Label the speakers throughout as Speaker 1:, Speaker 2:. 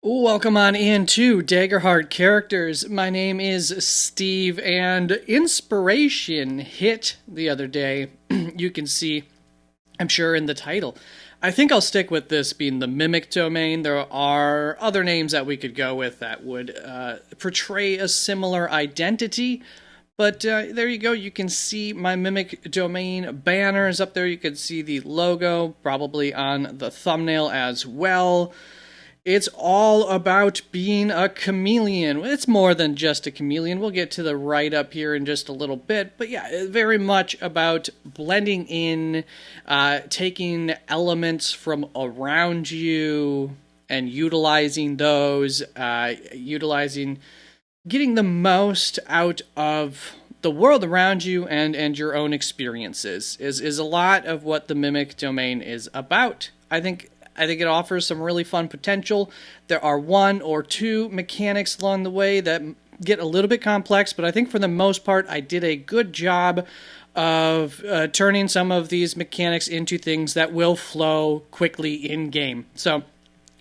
Speaker 1: Welcome on into Daggerheart Characters. My name is Steve, and inspiration hit the other day. You can see, I'm sure, in the title. I think I'll stick with this being the Mimic domain. There are other names that we could go with that would portray a similar identity. But there you go. You can see my Mimic domain banners up there. You can see the logo, probably on the thumbnail as well. It's all about being a chameleon. It's more than just a chameleon. We'll get to the write up here in just a little bit. But yeah, very much about blending in, taking elements from around you and utilizing those, getting the most out of the world around you and your own experiences is a lot of what the Mimic domain is about. I think it offers some really fun potential. There are one or two mechanics along the way that get a little bit complex, but I think for the most part, I did a good job of turning some of these mechanics into things that will flow quickly in game. So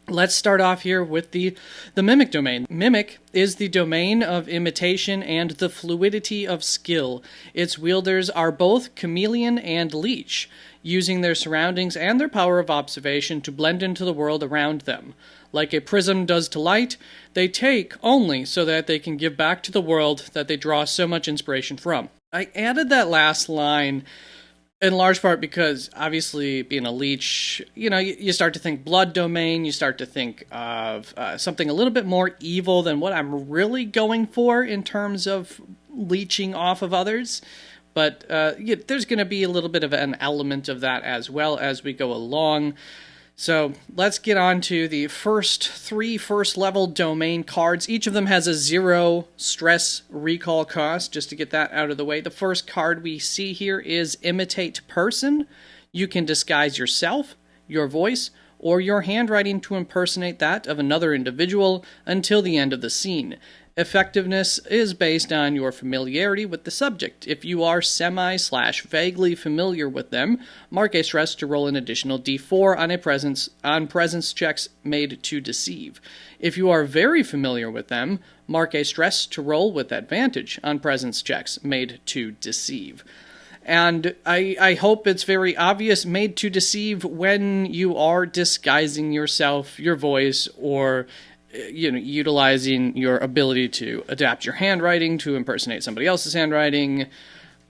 Speaker 1: let's start off here with the Mimic domain. Mimic is the domain of imitation and the fluidity of skill. Its wielders are both chameleon and leech, using their surroundings and their power of observation to blend into the world around them. Like a prism does to light, they take only so that they can give back to the world that they draw so much inspiration from. I added that last line in large part because, obviously, being a leech, you start to think blood domain, you start to think of something a little bit more evil than what I'm really going for in terms of leeching off of others. But there's going to be a little bit of an element of that as well as we go along. So let's get on to the first three first-level domain cards. Each of them has a 0 stress recall cost, just to get that out of the way. The first card we see here is Imitate Person. You can disguise yourself, your voice, or your handwriting to impersonate that of another individual until the end of the scene. Effectiveness is based on your familiarity with the subject. If you are semi/vaguely familiar with them, mark a stress to roll an additional d4 on presence checks made to deceive. If you are very familiar with them, mark a stress to roll with advantage on presence checks made to deceive. And I hope it's very obvious, made to deceive when you are disguising yourself, your voice, or utilizing your ability to adapt your handwriting to impersonate somebody else's handwriting,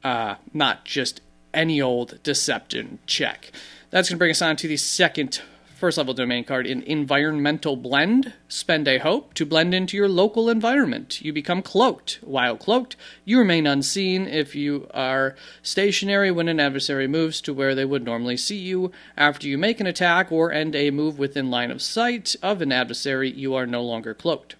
Speaker 1: not just any old deception check. That's going to bring us on to the second first-level domain card in Environmental Blend. Spend a hope to blend into your local environment. You become cloaked. While cloaked, you remain unseen if you are stationary when an adversary moves to where they would normally see you. After you make an attack or end a move within line of sight of an adversary, you are no longer cloaked.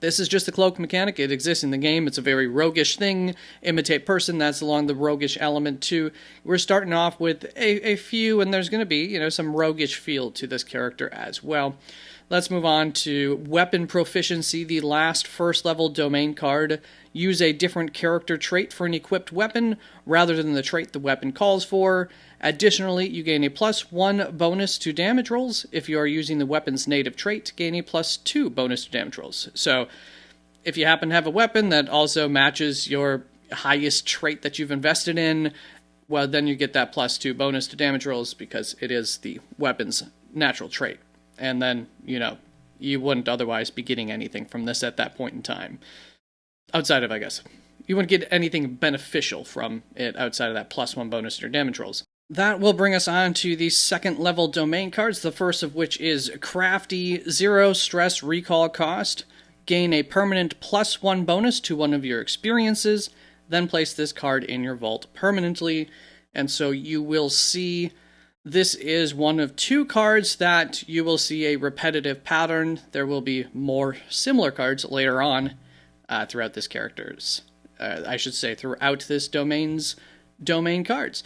Speaker 1: This is just the cloak mechanic. It exists in the game. It's a very roguish thing. Imitate Person, that's along the roguish element too. We're starting off with a few, and there's going to be, some roguish feel to this character as well. Let's move on to Weapon Proficiency, the last first-level domain card. Use a different character trait for an equipped weapon rather than the trait the weapon calls for. Additionally, you gain a +1 bonus to damage rolls. If you are using the weapon's native trait, gain a +2 bonus to damage rolls. So, if you happen to have a weapon that also matches your highest trait that you've invested in, well, then you get that +2 bonus to damage rolls because it is the weapon's natural trait. And then, you wouldn't otherwise be getting anything from this at that point in time. Outside of, I guess, you wouldn't get anything beneficial from it outside of that +1 bonus to your damage rolls. That will bring us on to the second level domain cards, the first of which is Crafty, 0 stress recall cost. Gain a permanent +1 bonus to one of your experiences, then place this card in your vault permanently. And so you will see this is one of two cards that you will see a repetitive pattern. There will be more similar cards later on throughout this throughout this domain's domain cards.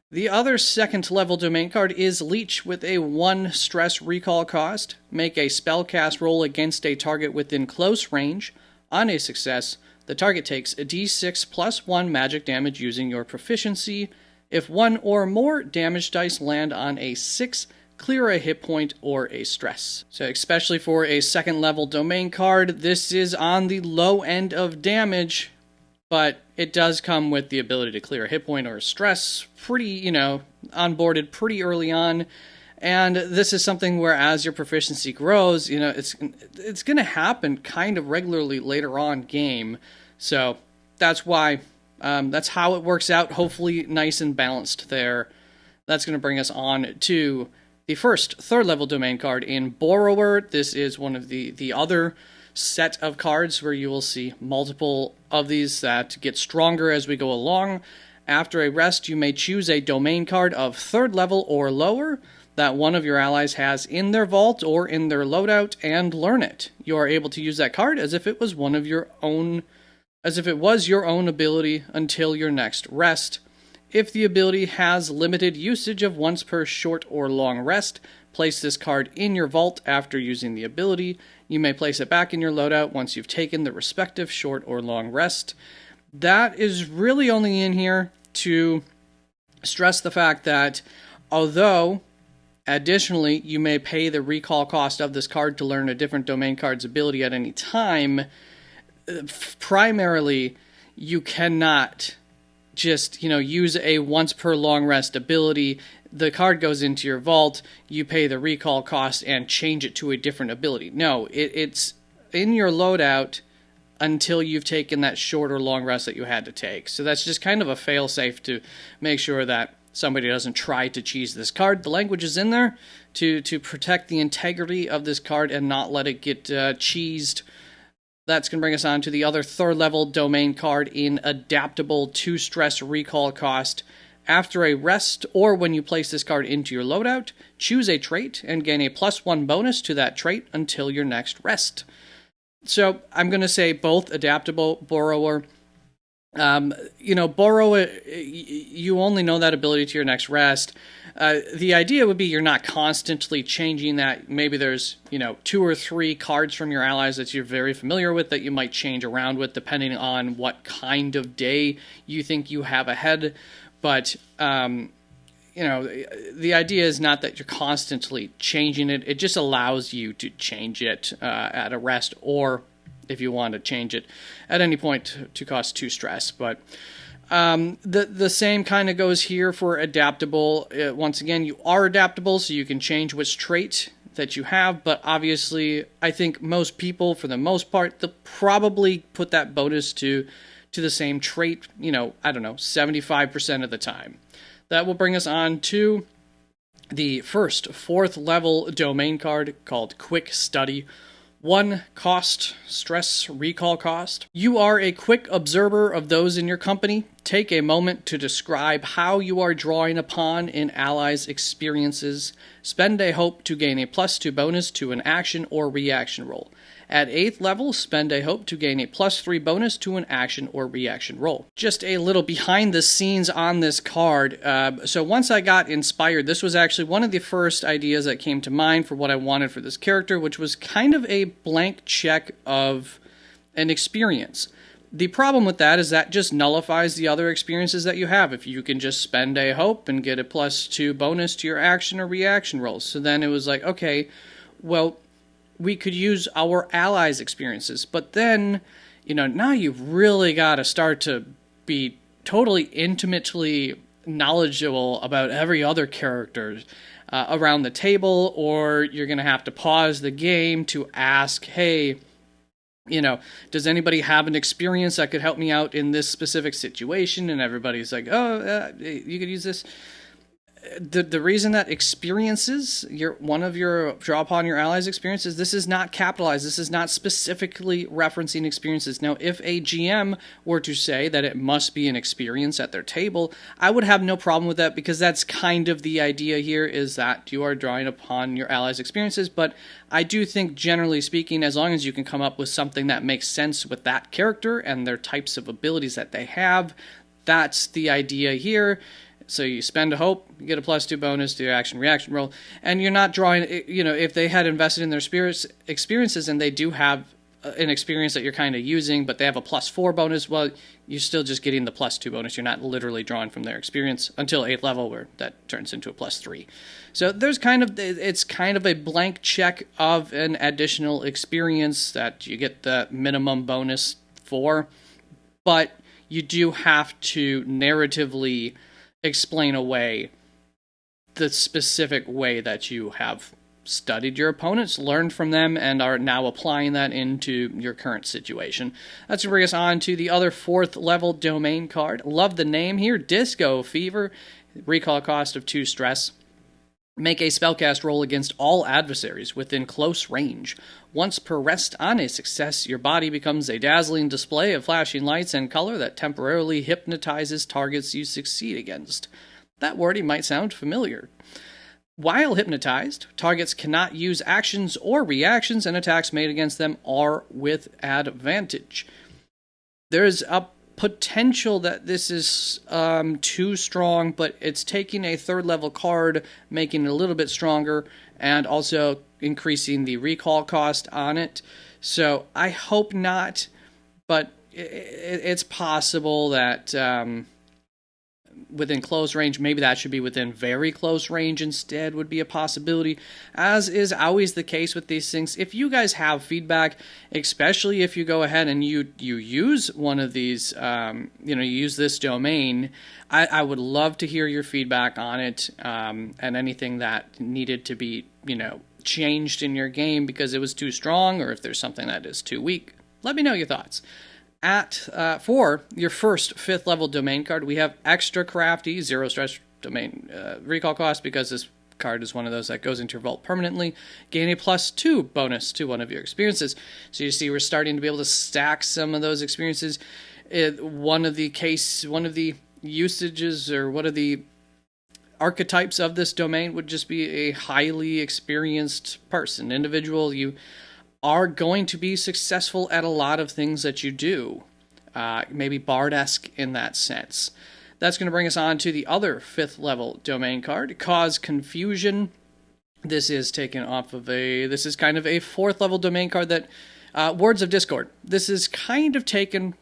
Speaker 1: The other second level domain card is Leech with a 1 stress recall cost. Make a spellcast roll against a target within close range. On a success, the target takes a d6 +1 magic damage using your proficiency. If one or more damage dice land on a 6, clear a hit point or a stress. So especially for a second level domain card, this is on the low end of damage, but it does come with the ability to clear a hit point or a stress pretty, onboarded pretty early on. And this is something where as your proficiency grows, it's going to happen kind of regularly later on game. So that's why, that's how it works out. Hopefully nice and balanced there. That's going to bring us on to the first third level domain card in Borrower. This is one of the other set of cards where you will see multiple of these that get stronger as we go along. After a rest, you may choose a domain card of third level or lower that one of your allies has in their vault or in their loadout and learn it. You are able to use that card as if it was your own ability until your next rest. If the ability has limited usage of once per short or long rest, place this card in your vault after using the ability. You may place it back in your loadout once you've taken the respective short or long rest. That is really only in here to stress the fact that although additionally you may pay the recall cost of this card to learn a different domain card's ability at any time, primarily you cannot just, use a once per long rest ability. The card goes into your vault, you pay the recall cost and change it to a different ability. No, it's in your loadout until you've taken that short or long rest that you had to take. So that's just kind of a fail-safe to make sure that somebody doesn't try to cheese this card. The language is in there to protect the integrity of this card and not let it get cheesed. That's going to bring us on to the other third level domain card in Adaptable 2 stress recall cost. After a rest or when you place this card into your loadout, choose a trait and gain a +1 bonus to that trait until your next rest. So I'm going to say both Adaptable, Borrower. Borrow, you only know that ability to your next rest. The idea would be you're not constantly changing that. Maybe there's, 2 or 3 cards from your allies that you're very familiar with that you might change around with depending on what kind of day you think you have ahead. But, the idea is not that you're constantly changing it. It just allows you to change it at a rest or if you want to change it at any point to cost 2 stress. But the same kind of goes here for Adaptable. Once again, you are adaptable, so you can change which trait that you have. But obviously, I think most people, for the most part, they'll probably put that bonus to the same trait, 75% of the time. That will bring us on to the first 4th level domain card called Quick Study. 1 cost, stress recall cost. You are a quick observer of those in your company. Take a moment to describe how you are drawing upon an ally's experiences. Spend a hope to gain a +2 bonus to an action or reaction roll. At 8th level, spend a hope to gain a +3 bonus to an action or reaction roll. Just a little behind the scenes on this card. So once I got inspired, this was actually one of the first ideas that came to mind for what I wanted for this character, which was kind of a blank check of an experience. The problem with that is that just nullifies the other experiences that you have. If you can just spend a hope and get a +2 bonus to your action or reaction rolls. So then it was like, okay, well, we could use our allies' experiences. But then, now you've really got to start to be totally intimately knowledgeable about every other character around the table, or you're going to have to pause the game to ask, hey, does anybody have an experience that could help me out in this specific situation? And everybody's like, you could use this. The reason that experiences, one of your draw upon your allies' experiences, this is not capitalized. This is not specifically referencing experiences. Now, if a GM were to say that it must be an experience at their table, I would have no problem with that because that's kind of the idea here is that you are drawing upon your allies' experiences. But I do think, generally speaking, as long as you can come up with something that makes sense with that character and their types of abilities that they have, that's the idea here. So you spend a hope, you get a +2 bonus to your action-reaction roll, and you're not drawing, if they had invested in their experiences and they do have an experience that you're kind of using, but they have a +4 bonus, well, you're still just getting the +2 bonus. You're not literally drawing from their experience until 8th level, where that turns into a +3. So there's it's kind of a blank check of an additional experience that you get the minimum bonus for, but you do have to narratively explain away the specific way that you have studied your opponents, learned from them, and are now applying that into your current situation. That's going to bring us on to the other 4th level domain card. Love the name here, Disco Fever. Recall cost of 2 stress. Make a spellcast roll against all adversaries within close range. Once per rest on a success, your body becomes a dazzling display of flashing lights and color that temporarily hypnotizes targets you succeed against. That wording might sound familiar. While hypnotized, targets cannot use actions or reactions, and attacks made against them are with advantage. There's a potential that this is too strong, but it's taking a 3rd level card, making it a little bit stronger, and also increasing the recall cost on it. So I hope not, but it's possible that within close range, maybe that should be within very close range instead, would be a possibility, as is always the case with these things. If you guys have feedback, especially if you go ahead and you use one of these, you use this domain, I would love to hear your feedback on it, and anything that needed to be, changed in your game because it was too strong, or if there's something that is too weak. Let me know your thoughts. For your first 5th level domain card, we have Extra Crafty, 0 stress domain recall cost, because this card is one of those that goes into your vault permanently. Gain a +2 bonus to one of your experiences. So you see we're starting to be able to stack some of those experiences. One of the usages, or one of the archetypes of this domain would just be a highly experienced person, individual. You are going to be successful at a lot of things that you do. Maybe Bard-esque in that sense. That's going to bring us on to the other 5th level domain card, Cause Confusion. This is taken off of this is kind of a 4th level domain card that, Words of Discord. This is kind of taken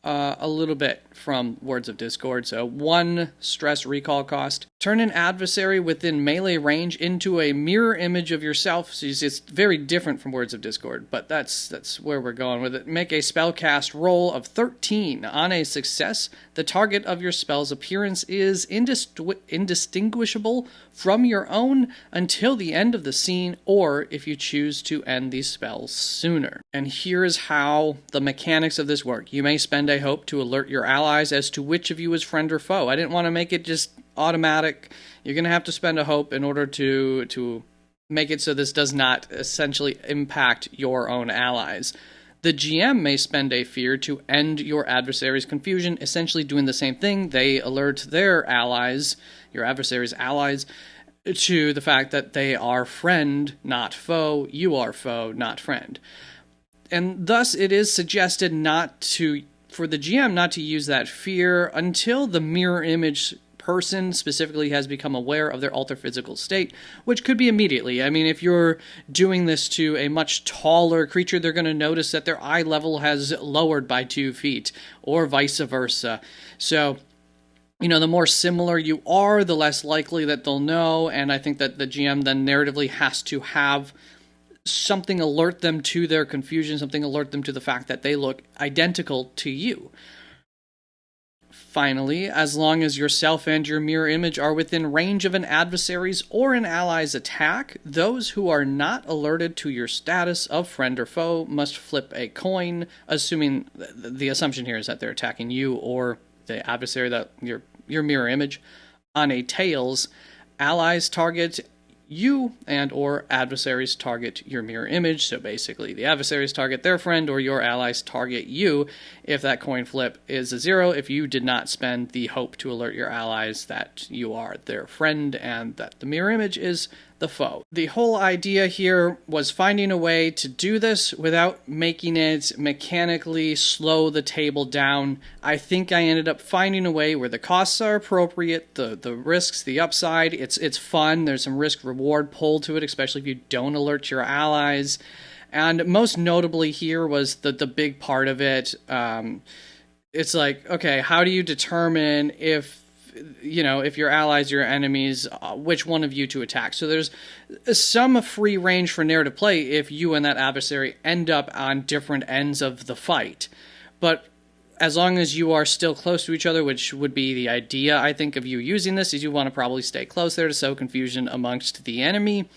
Speaker 1: a little bit from Words of Discord. So 1 stress recall cost. Turn an adversary within melee range into a mirror image of yourself. So it's very different from Words of Discord, but that's where we're going with it. Make a spellcast roll of 13. On a success, the target of your spell's appearance is indistinguishable from your own until the end of the scene, or if you choose to end the spell sooner. And here is how the mechanics of this work. You may spend a hope to alert your allies as to which of you is friend or foe. I didn't want to make it just automatic. You're going to have to spend a hope in order to make it so this does not essentially impact your own allies. The GM may spend a fear to end your adversary's confusion, essentially doing the same thing. They alert their allies, your adversary's allies, to the fact that they are friend, not foe. You are foe, not friend. And thus it is suggested for the GM not to use that fear until the mirror image person specifically has become aware of their altered physical state, which could be immediately. I mean, if you're doing this to a much taller creature, they're going to notice that their eye level has lowered by 2 feet, or vice versa. So, the more similar you are, the less likely that they'll know, and I think that the GM then narratively has to have something alert them to their confusion, something alert them to the fact that they look identical to you. Finally, as long as yourself and your mirror image are within range of an adversary's or an ally's attack, those who are not alerted to your status of friend or foe must flip a coin, assuming the assumption here is that they're attacking you or the adversary, that your mirror image. On a tails, allies target you and or adversaries target your mirror image. So basically the adversaries target their friend or your allies target you if that coin flip is a 0, if you did not spend the hope to alert your allies that you are their friend and that the mirror image is the foe. The whole idea here was finding a way to do this without making it mechanically slow the table down. I think I ended up finding a way where the costs are appropriate, the risks, the upside, it's fun, there's some risk-reward pull to it, especially if you don't alert your allies, And most notably here was the big part of it. It's like, okay, how do you determine if if your allies, your enemies, which one of you to attack? So there's some free range for narrative play if you and that adversary end up on different ends of the fight. But as long as you are still close to each other, which would be the idea, I think, of you using this, is you want to probably stay close there to sow confusion amongst the enemy,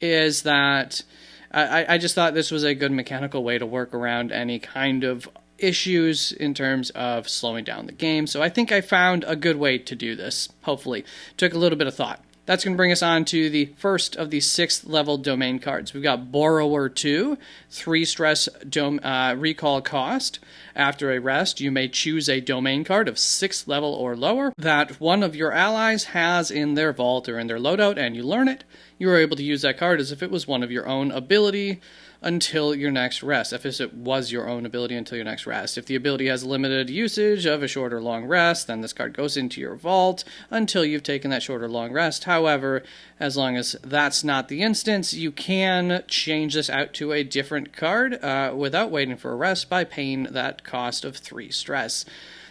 Speaker 1: is that I just thought this was a good mechanical way to work around any kind of issues in terms of slowing down the game. So I think I found a good way to do this, hopefully. Took a little bit of thought. That's going to bring us on to the first of the 6th level domain cards. We've got Borrower 2, 3 stress recall cost. After a rest, you may choose a domain card of 6th level or lower that one of your allies has in their vault or in their loadout, and you learn it. You are able to use that card as if it was one of your own ability until your next rest, if it was your own ability until your next rest. If the ability has limited usage of a short or long rest, then this card goes into your vault until you've taken that short or long rest. However, as long as that's not the instance, you can change this out to a different card without waiting for a rest by paying that cost of 3 stress.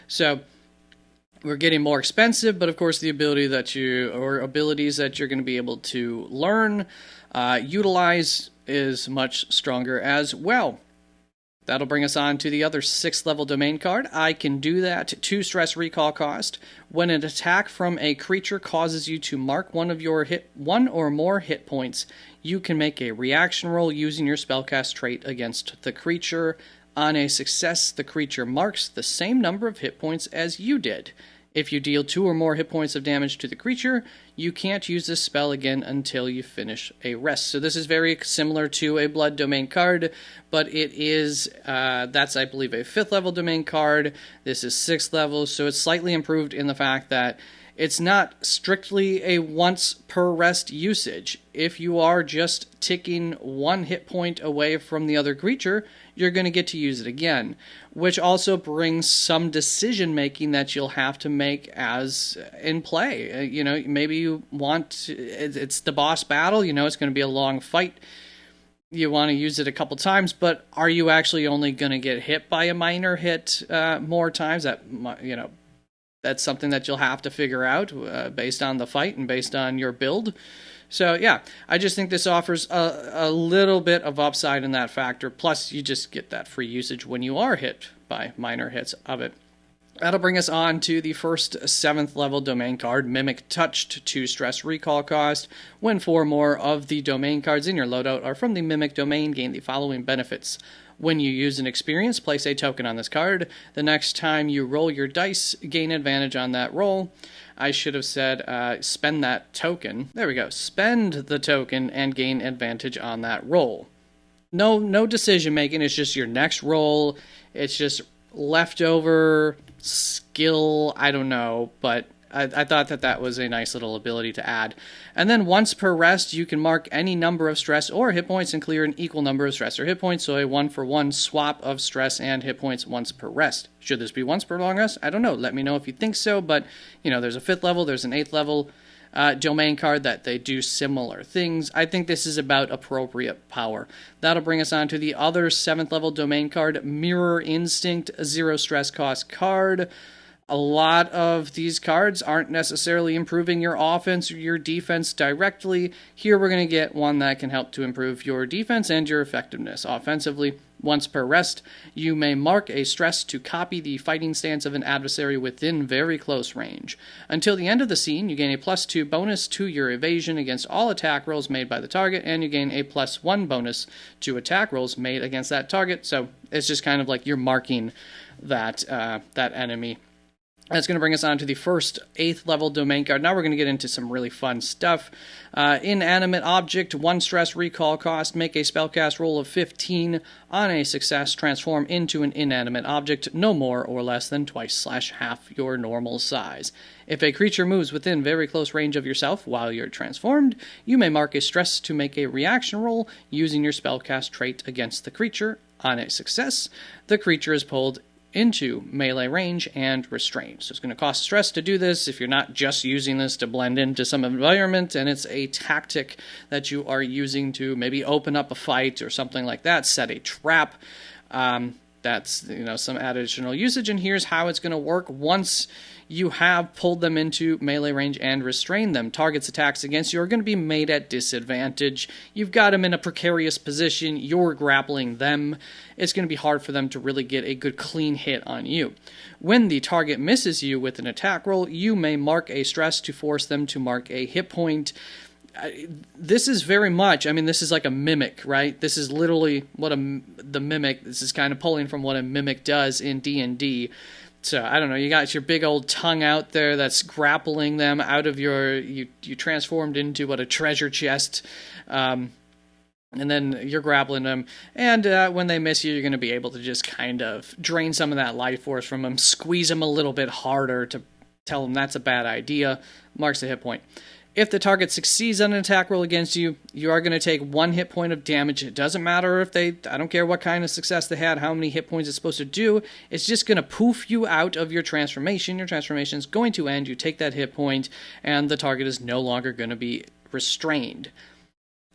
Speaker 1: So we're getting more expensive, but of course the abilities that you're going to be able to learn, utilize, is much stronger as well. That'll bring us on to the other 6th level domain card. I Can Do That. 2 stress recall cost. When an attack from a creature causes you to mark one or more hit points, you can make a reaction roll using your spellcast trait against the creature. On a success, the creature marks the same number of hit points as you did. If you deal 2 or more hit points of damage to the creature, you can't use this spell again until you finish a rest. So this is very similar to a blood domain card, but it is, that's I believe a 5th level domain card. This is 6th level, so it's slightly improved in the fact that it's not strictly a once per rest usage. If you are just ticking 1 hit point away from the other creature, you're going to get to use it again, which also brings some decision making that you'll have to make as in play. Maybe you want, it's the boss battle, it's going to be a long fight. You want to use it a couple times, but are you actually only going to get hit by a minor hit more times? That's something that you'll have to figure out based on the fight and based on your build. So yeah, I just think this offers a little bit of upside in that factor. Plus, you just get that free usage when you are hit by minor hits of it. That'll bring us on to the first 7th level domain card, Mimic Touched. 2 stress recall cost. When 4 more of the domain cards in your loadout are from the Mimic domain, gain the following benefits. When you use an experience, place a token on this card. The next time you roll your dice, gain advantage on that roll. I should have said spend that token. There we go. Spend the token and gain advantage on that roll. No decision making. It's just your next roll. It's just leftover skill. I don't know, but I thought that was a nice little ability to add. And then once per rest, you can mark any number of stress or hit points and clear an equal number of stress or hit points, so a 1-for-1 swap of stress and hit points once per rest. Should this be once per long rest? I don't know. Let me know if you think so, but there's a 5th level, there's an 8th level domain card that they do similar things. I think this is about appropriate power. That'll bring us on to the other 7th level domain card, Mirror Instinct, 0 stress cost card. A lot of these cards aren't necessarily improving your offense or your defense directly. Here we're going to get one that can help to improve your defense and your effectiveness. Offensively, once per rest, you may mark a stress to copy the fighting stance of an adversary within very close range. Until the end of the scene, you gain a +2 bonus to your evasion against all attack rolls made by the target, and you gain a +1 bonus to attack rolls made against that target. So it's just kind of like you're marking that enemy. That's going to bring us on to the first 8th level domain card. Now we're going to get into some really fun stuff. Inanimate object, 1 stress recall cost. Make a spellcast roll of 15. On a success, transform into an inanimate object no more or less than twice/half your normal size. If a creature moves within very close range of yourself while you're transformed, you may mark a stress to make a reaction roll using your spellcast trait against the creature. On a success, the creature is pulled into melee range and restrain. So it's going to cost stress to do this if you're not just using this to blend into some environment, and it's a tactic that you are using to maybe open up a fight or something like that, set a trap. That's, some additional usage, and here's how it's going to work once you have pulled them into melee range and restrained them. Targets attacks against you are going to be made at disadvantage. You've got them in a precarious position. You're grappling them. It's going to be hard for them to really get a good clean hit on you. When the target misses you with an attack roll, you may mark a stress to force them to mark a hit point. This is very much, this is like a mimic, right? This is literally what the mimic, this is kind of pulling from what a mimic does in D&D. So, I don't know, you got your big old tongue out there that's grappling them out of you transformed into a treasure chest, and then you're grappling them, and when they miss you, you're going to be able to just kind of drain some of that life force from them, squeeze them a little bit harder to tell them that's a bad idea, marks a hit point. If the target succeeds on an attack roll against you, you are going to take 1 hit point of damage. It doesn't matter if I don't care what kind of success they had, how many hit points it's supposed to do. It's just going to poof you out of your transformation. Your transformation is going to end. You take that hit point, and the target is no longer going to be restrained.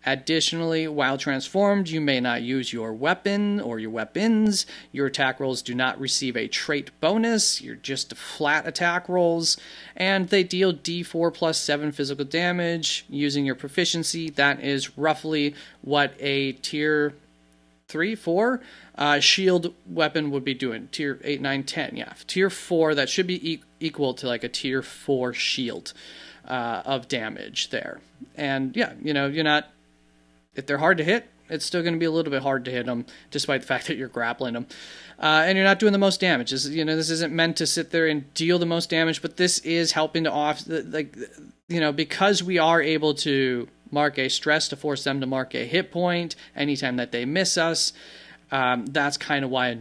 Speaker 1: Additionally, while transformed, you may not use your weapon or your weapons. Your attack rolls do not receive a trait bonus. You're just flat attack rolls. And they deal d4 plus 7 physical damage using your proficiency. That is roughly what a tier 3, 4 shield weapon would be doing. Tier 8, 9, 10. Yeah, tier 4, that should be equal to like a tier 4 shield of damage there. And yeah, you're not... If they're hard to hit, it's still going to be a little bit hard to hit them, despite the fact that you're grappling them. And you're not doing the most damage. This isn't meant to sit there and deal the most damage, but this is helping to because we are able to mark a stress to force them to mark a hit point anytime that they miss us. That's kind of why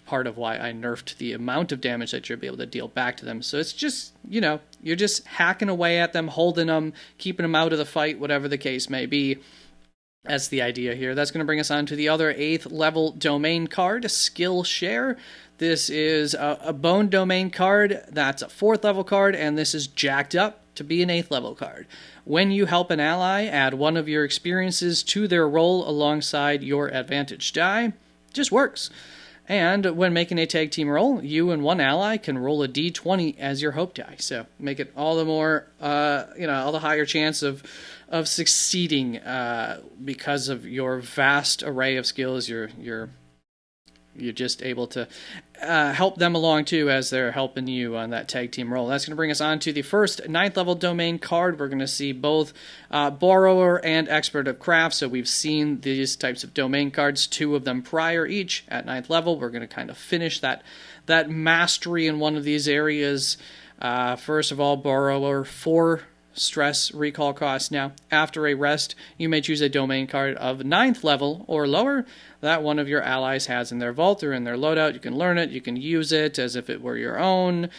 Speaker 1: part of why I nerfed the amount of damage that you'll be able to deal back to them. So it's just, you're just hacking away at them, holding them, keeping them out of the fight, whatever the case may be. That's the idea here. That's going to bring us on to the other 8th level domain card, Skill Share. This is a bone domain card. That's a 4th level card, and this is jacked up to be an 8th level card. When you help an ally, add 1 of your experiences to their roll alongside your advantage die. Just works. And when making a tag team roll, you and 1 ally can roll a d20 as your hope die. So make it all the more, all the higher chance of succeeding because of your vast array of skills. You're just able to help them along too as they're helping you on that tag team roll. That's going to bring us on to the first 9th level domain card. We're going to see both Borrower and Expert of Craft. So we've seen these types of domain cards, 2 of them prior each at 9th level. We're going to kind of finish that mastery in one of these areas. First of all, Borrower, 4 stress recall cost. Now, after a rest, you may choose a domain card of 9th level or lower that one of your allies has in their vault or in their loadout. You can learn it, you can use it as if it were your own.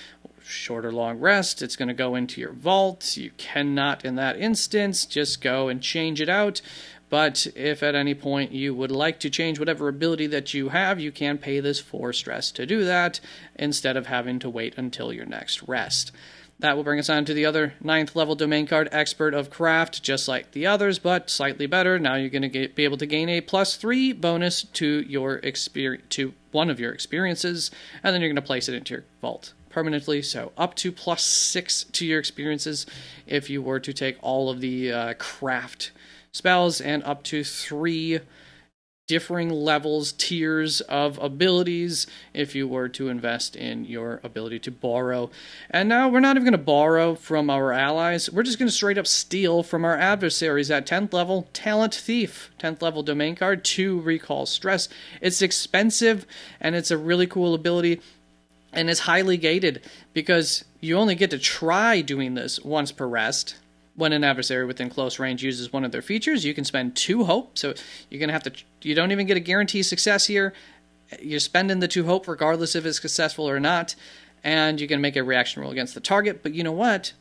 Speaker 1: Short or long rest, it's going to go into your vault. You cannot, in that instance, just go and change it out. But if at any point you would like to change whatever ability that you have, you can pay this 4 stress to do that instead of having to wait until your next rest. That will bring us on to the other 9th level domain card, Expert of Craft, just like the others, but slightly better. Now you're going to be able to gain a +3 bonus to one of your experiences, and then you're going to place it into your vault permanently. So up to +6 to your experiences if you were to take all of the craft spells, and up to 3 differing levels, tiers of abilities if you were to invest in your ability to borrow. And now we're not even going to borrow from our allies. We're just going to straight up steal from our adversaries at 10th level. Talent Thief, 10th level domain card, 2 recall stress. It's expensive, and it's a really cool ability, and it's highly gated because you only get to try doing this once per rest. When an adversary within close range uses one of their features, you can spend 2 hope. So you're going to have to, you don't even get a guaranteed success here. You're spending the 2 hope regardless if it's successful or not. And you can make a reaction roll against the target. But you know what?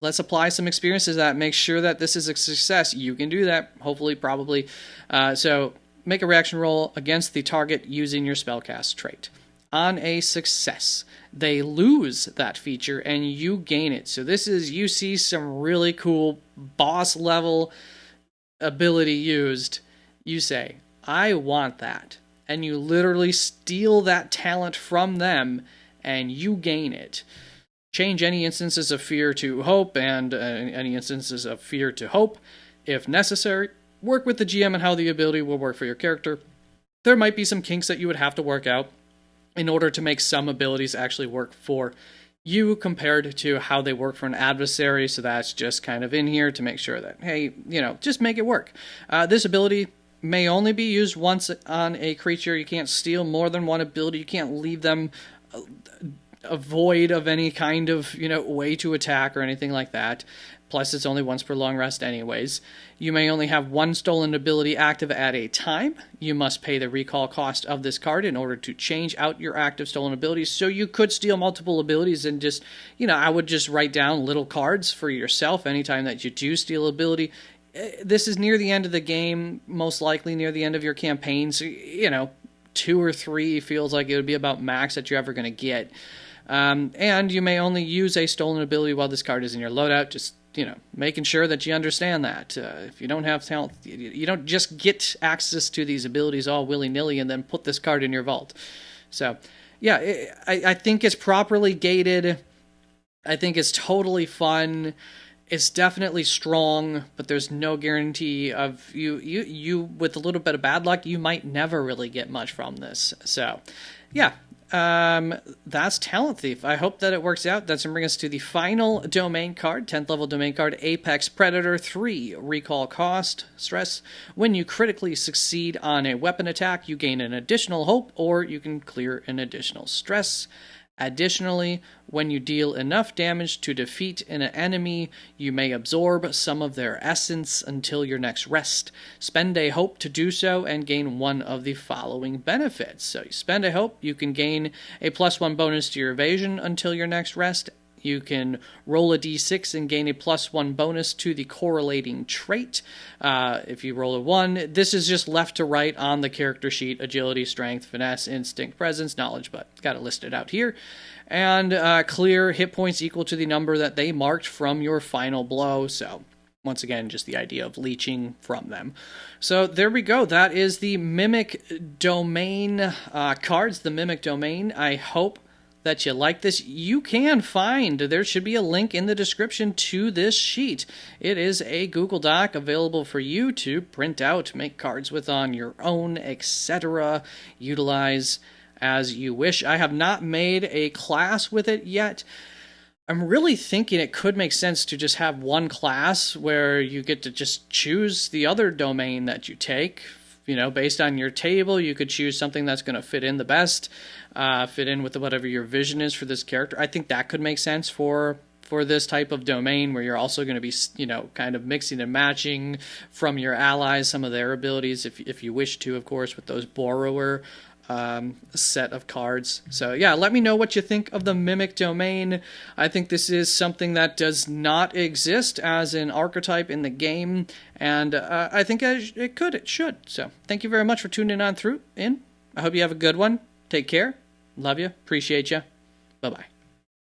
Speaker 1: Let's apply some experiences that make sure that this is a success. You can do that, hopefully, probably. So make a reaction roll against the target using your spellcast trait. on a success, they lose that feature and you gain it. So this is, you see some really cool boss level ability used, you say, I want that. And you literally steal that talent from them and you gain it. Change any instances of fear to hope and any instances of fear to hope if necessary. Work with the GM and how the ability will work for your character. There might be some kinks that you would have to work out in order to make some abilities actually work for you compared to how they work for an adversary. So that's just kind of in here to make sure that, hey, just make it work. This ability may only be used once on a creature. You can't steal more than one ability. You can't leave them void of any kind of, way to attack or anything like that. Plus, it's only once per long rest anyways. You may only have one stolen ability active at a time. You must pay the recall cost of this card in order to change out your active stolen abilities. So you could steal multiple abilities and just, I would just write down little cards for yourself anytime that you do steal ability. This is near the end of the game, most likely near the end of your campaign. So, 2 or 3 feels like it would be about max that you're ever going to get. And you may only use a stolen ability while this card is in your loadout. Just, making sure that you understand that. If you don't have talent, you don't just get access to these abilities all willy-nilly and then put this card in your vault. So, yeah, I think it's properly gated. I think it's totally fun. It's definitely strong, but there's no guarantee of you with a little bit of bad luck, you might never really get much from this. So, yeah. That's Talent Thief. I hope that it works out. That's going to bring us to the final domain card, 10th level domain card, Apex Predator 3, recall cost, stress. When you critically succeed on a weapon attack, you gain an additional hope, or you can clear an additional stress. Additionally, when you deal enough damage to defeat an enemy, you may absorb some of their essence until your next rest. Spend a hope to do so and gain one of the following benefits. So you spend a hope, you can gain a +1 bonus to your evasion until your next rest. You can roll a d6 and gain a +1 bonus to the correlating trait. If you roll a 1, this is just left to right on the character sheet. Agility, strength, finesse, instinct, presence, knowledge, but got it listed out here. And clear hit points equal to the number that they marked from your final blow. So once again, just the idea of leeching from them. So there we go. That is the Mimic Domain cards, the Mimic Domain. I hope that you like this. You can find, there should be a link in the description to this sheet. It is a Google Doc available for you to print out, make cards with on your own, etc. Utilize as you wish. I have not made a class with it yet. I'm really thinking it could make sense to just have one class where you get to just choose the other domain that you take. Based on your table, you could choose something that's going to fit in the best, fit in with whatever your vision is for this character. I think that could make sense for this type of domain where you're also going to be, kind of mixing and matching from your allies some of their abilities, if you wish to, of course, with those borrower set of cards. So yeah, let me know what you think of the Mimic Domain. I think this is something that does not exist as an archetype in the game, and I think it should. So thank you very much for tuning in. I hope you have a good one. Take care. Love you. Appreciate you. Bye-bye.